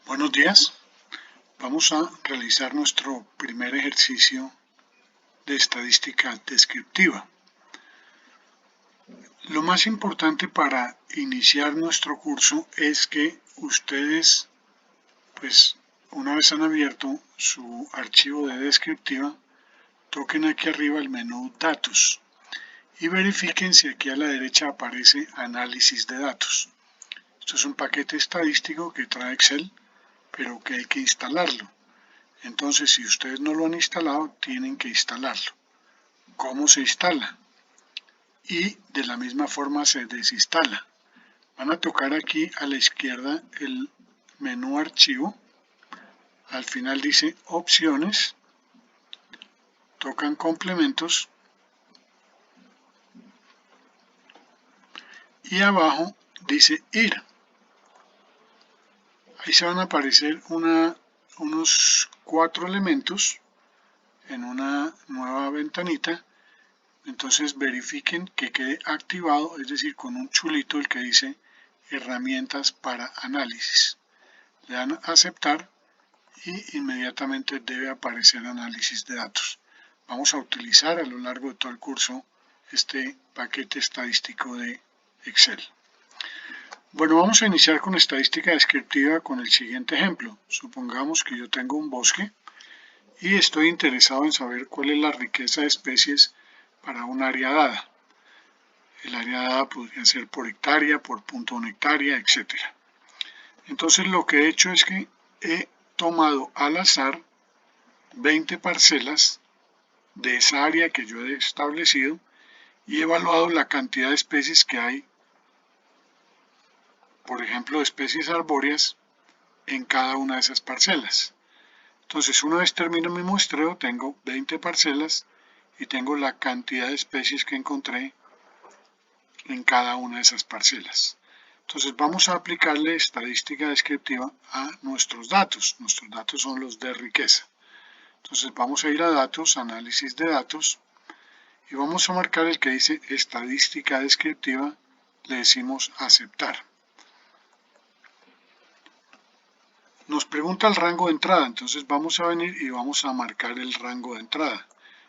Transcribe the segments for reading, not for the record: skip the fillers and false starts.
Buenos días. Vamos a realizar nuestro primer ejercicio de estadística descriptiva. Lo más importante para iniciar nuestro curso es que ustedes, una vez han abierto su archivo de descriptiva, toquen aquí arriba el menú Datos y verifiquen si aquí a la derecha aparece Análisis de datos. Esto es un paquete estadístico que trae Excel, pero que hay que instalarlo. Entonces, si ustedes no lo han instalado, tienen que instalarlo. ¿Cómo se instala? Y de la misma forma se desinstala. Van a tocar aquí a la izquierda el menú Archivo. Al final dice Opciones. Tocan Complementos. Y abajo dice Ir. Ahí se van a aparecer unos 4 elementos en una nueva ventanita. Entonces verifiquen que quede activado, es decir, con un chulito el que dice herramientas para análisis. Le dan a aceptar y inmediatamente debe aparecer análisis de datos. Vamos a utilizar a lo largo de todo el curso este paquete estadístico de Excel. Bueno, vamos a iniciar con estadística descriptiva con el siguiente ejemplo. Supongamos que yo tengo un bosque y estoy interesado en saber cuál es la riqueza de especies para un área dada. El área dada podría ser por hectárea, por punto de hectárea, etc. Entonces lo que he hecho es que he tomado al azar 20 parcelas de esa área que yo he establecido y he evaluado la cantidad de especies que hay, por ejemplo, de especies arbóreas en cada una de esas parcelas. Entonces, una vez termino mi muestreo, tengo 20 parcelas y tengo la cantidad de especies que encontré en cada una de esas parcelas. Entonces vamos a aplicarle estadística descriptiva a nuestros datos. Nuestros datos son los de riqueza. Entonces vamos a ir a datos, análisis de datos y vamos a marcar el que dice estadística descriptiva. Le decimos aceptar. Nos pregunta el rango de entrada, entonces vamos a venir y vamos a marcar el rango de entrada.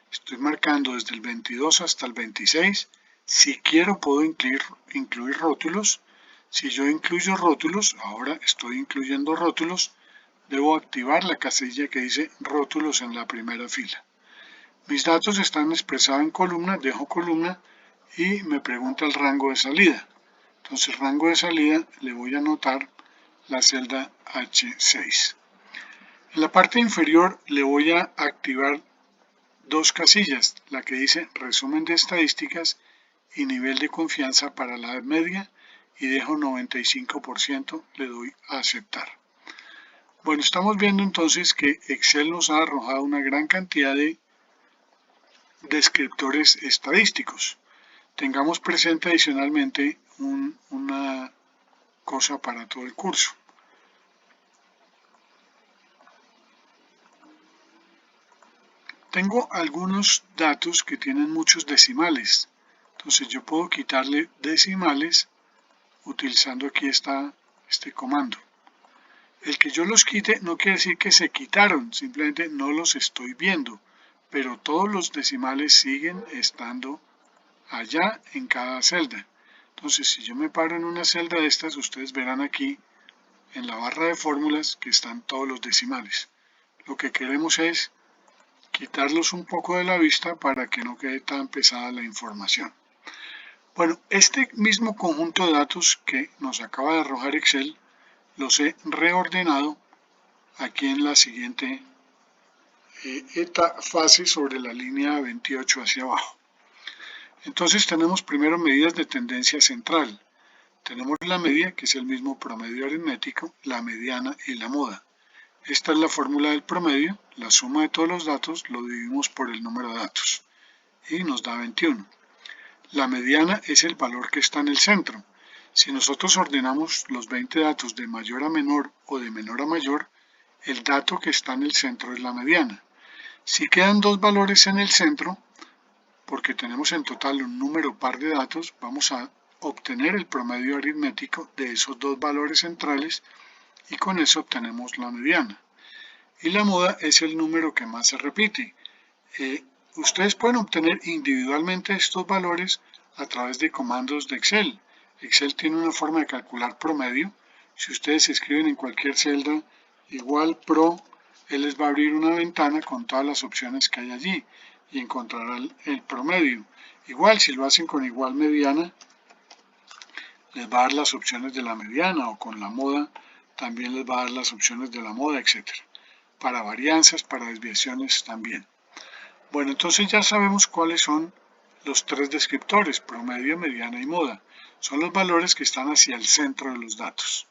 Estoy marcando desde el 22 hasta el 26. Si quiero puedo incluir rótulos. Si yo incluyo rótulos, ahora estoy incluyendo rótulos, debo activar la casilla que dice rótulos en la primera fila. Mis datos están expresados en columna, dejo columna y me pregunta el rango de salida. Entonces, rango de salida le voy a anotar la celda H6. En la parte inferior le voy a activar dos casillas, la que dice resumen de estadísticas y nivel de confianza para la media y dejo 95%, le doy a aceptar. Bueno, estamos viendo entonces que Excel nos ha arrojado una gran cantidad de descriptores estadísticos. Tengamos presente adicionalmente una cosa para todo el curso. Tengo algunos datos que tienen muchos decimales. Entonces yo puedo quitarle decimales utilizando aquí este comando. El que yo los quite no quiere decir que se quitaron, simplemente no los estoy viendo, pero todos los decimales siguen estando allá en cada celda. Entonces, si yo me paro en una celda de estas, ustedes verán aquí en la barra de fórmulas que están todos los decimales. Lo que queremos es quitarlos un poco de la vista para que no quede tan pesada la información. Bueno, este mismo conjunto de datos que nos acaba de arrojar Excel, los he reordenado aquí en la siguiente fase sobre la línea 28 hacia abajo. Entonces tenemos primero medidas de tendencia central. Tenemos la media, que es el mismo promedio aritmético, la mediana y la moda. Esta es la fórmula del promedio, la suma de todos los datos lo dividimos por el número de datos y nos da 21. La mediana es el valor que está en el centro. Si nosotros ordenamos los 20 datos de mayor a menor o de menor a mayor, el dato que está en el centro es la mediana. Si quedan dos valores en el centro, porque tenemos en total un número par de datos, vamos a obtener el promedio aritmético de esos dos valores centrales y con eso obtenemos la mediana. Y la moda es el número que más se repite. Ustedes pueden obtener individualmente estos valores a través de comandos de Excel. Excel tiene una forma de calcular promedio. Si ustedes escriben en cualquier celda igual pro, él les va a abrir una ventana con todas las opciones que hay allí y encontrarán el promedio. Igual si lo hacen con igual mediana, les va a dar las opciones de la mediana, o con la moda también les va a dar las opciones de la moda, etc. Para varianzas, para desviaciones también. Bueno, entonces ya sabemos cuáles son los tres descriptores: promedio, mediana y moda. Son los valores que están hacia el centro de los datos.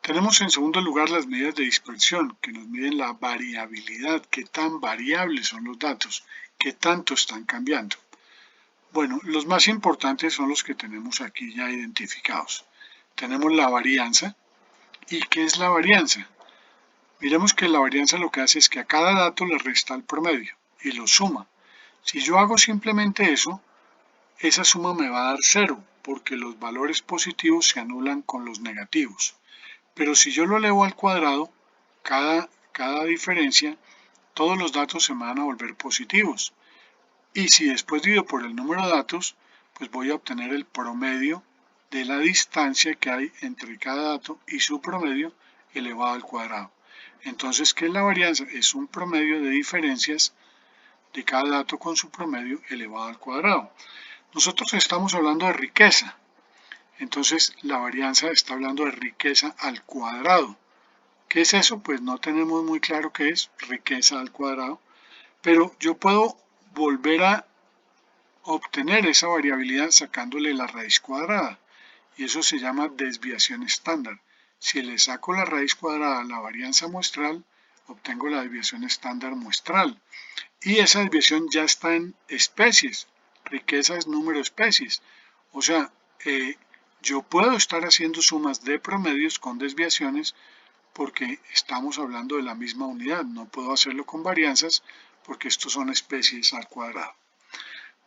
Tenemos en segundo lugar las medidas de dispersión, que nos miden la variabilidad, qué tan variables son los datos, qué tanto están cambiando. Bueno, los más importantes son los que tenemos aquí ya identificados. Tenemos la varianza. ¿Y qué es la varianza? Miremos que la varianza lo que hace es que a cada dato le resta el promedio y lo suma. Si yo hago simplemente eso, esa suma me va a dar 0, porque los valores positivos se anulan con los negativos. Pero si yo lo elevo al cuadrado, cada diferencia, todos los datos se me van a volver positivos. Y si después divido por el número de datos, pues voy a obtener el promedio de la distancia que hay entre cada dato y su promedio elevado al cuadrado. Entonces, ¿qué es la varianza? Es un promedio de diferencias de cada dato con su promedio elevado al cuadrado. Nosotros estamos hablando de riqueza. Entonces, la varianza está hablando de riqueza al cuadrado. ¿Qué es eso? Pues no tenemos muy claro qué es riqueza al cuadrado, pero yo puedo volver a obtener esa variabilidad sacándole la raíz cuadrada, y eso se llama desviación estándar. Si le saco la raíz cuadrada a la varianza muestral, obtengo la desviación estándar muestral, y esa desviación ya está en especies. Riqueza es número de especies, o sea, yo puedo estar haciendo sumas de promedios con desviaciones porque estamos hablando de la misma unidad. No puedo hacerlo con varianzas porque estos son especies al cuadrado.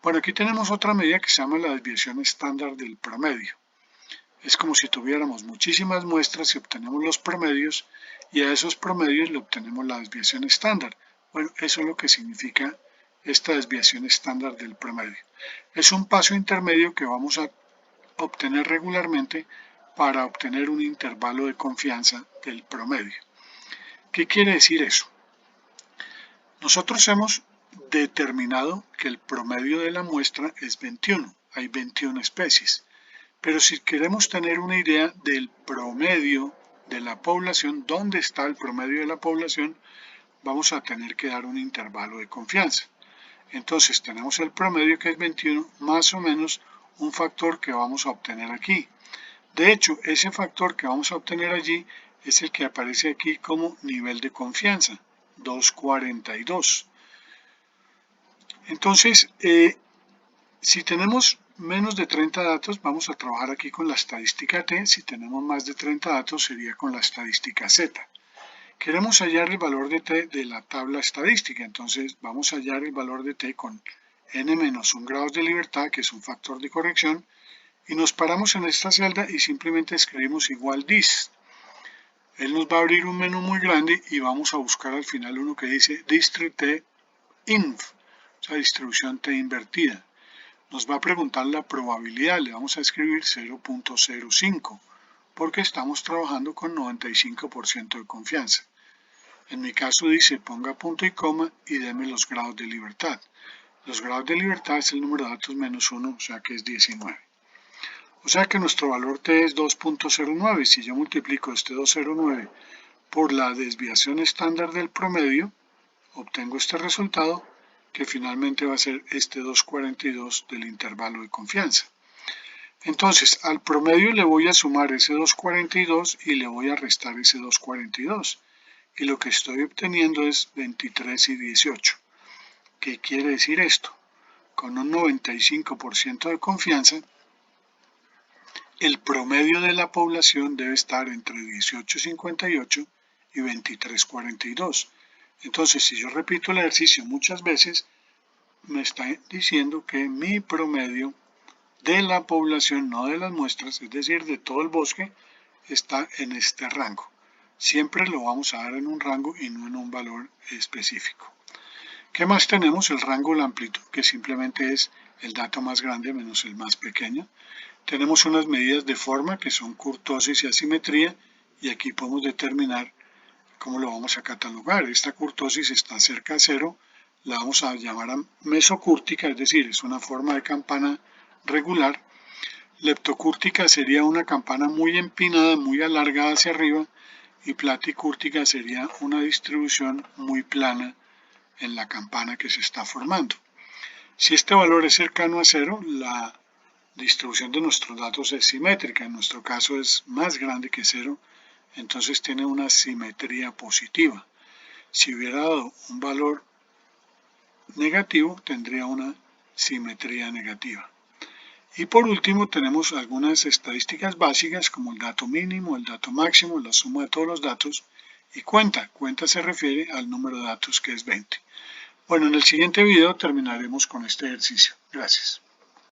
Bueno, aquí tenemos otra medida que se llama la desviación estándar del promedio. Es como si tuviéramos muchísimas muestras y obtenemos los promedios, y a esos promedios le obtenemos la desviación estándar. Bueno, eso es lo que significa esta desviación estándar del promedio. Es un paso intermedio que vamos a obtener regularmente para obtener un intervalo de confianza del promedio. ¿Qué quiere decir eso? Nosotros hemos determinado que el promedio de la muestra es 21. Hay 21 especies. Pero si queremos tener una idea del promedio de la población, dónde está el promedio de la población, vamos a tener que dar un intervalo de confianza. Entonces tenemos el promedio, que es 21, más o menos un factor que vamos a obtener aquí. De hecho, ese factor que vamos a obtener allí es el que aparece aquí como nivel de confianza, 242. Entonces, si tenemos menos de 30 datos, vamos a trabajar aquí con la estadística T. Si tenemos más de 30 datos, sería con la estadística Z. Queremos hallar el valor de T de la tabla estadística, entonces vamos a hallar el valor de T con n-1 grados de libertad, que es un factor de corrección, y nos paramos en esta celda y simplemente escribimos igual dis. Él nos va a abrir un menú muy grande y vamos a buscar al final uno que dice district T inv, o sea, distribución T invertida. Nos va a preguntar la probabilidad, le vamos a escribir 0.05, porque estamos trabajando con 95% de confianza. En mi caso dice ponga punto y coma y deme los grados de libertad. Los grados de libertad es el número de datos menos 1, o sea que es 19. O sea que nuestro valor T es 2.09. Si yo multiplico este 2.09 por la desviación estándar del promedio, obtengo este resultado, que finalmente va a ser este 2.42 del intervalo de confianza. Entonces, al promedio le voy a sumar ese 2.42 y le voy a restar ese 2.42. Y lo que estoy obteniendo es 23 y 18. ¿Qué quiere decir esto? Con un 95% de confianza, el promedio de la población debe estar entre 18.58 y 23.42. Entonces, si yo repito el ejercicio muchas veces, me está diciendo que mi promedio de la población, no de las muestras, es decir, de todo el bosque, está en este rango. siempre lo vamos a dar en un rango y no en un valor específico. ¿Qué más tenemos? El rango o la amplitud, que simplemente es el dato más grande menos el más pequeño. Tenemos unas medidas de forma que son kurtosis y asimetría, y aquí podemos determinar cómo lo vamos a catalogar. Esta kurtosis está cerca de 0, la vamos a llamar mesocúrtica, es decir, es una forma de campana regular. Leptocúrtica sería una campana muy empinada, muy alargada hacia arriba, y platicúrtica sería una distribución muy plana en la campana que se está formando. Si este valor es cercano a 0, la distribución de nuestros datos es simétrica. En nuestro caso es más grande que 0, entonces tiene una simetría positiva. Si hubiera dado un valor negativo, tendría una simetría negativa. Y por último tenemos algunas estadísticas básicas como el dato mínimo, el dato máximo, la suma de todos los datos y cuenta. Cuenta se refiere al número de datos, que es 20. Bueno, en el siguiente video terminaremos con este ejercicio. Gracias.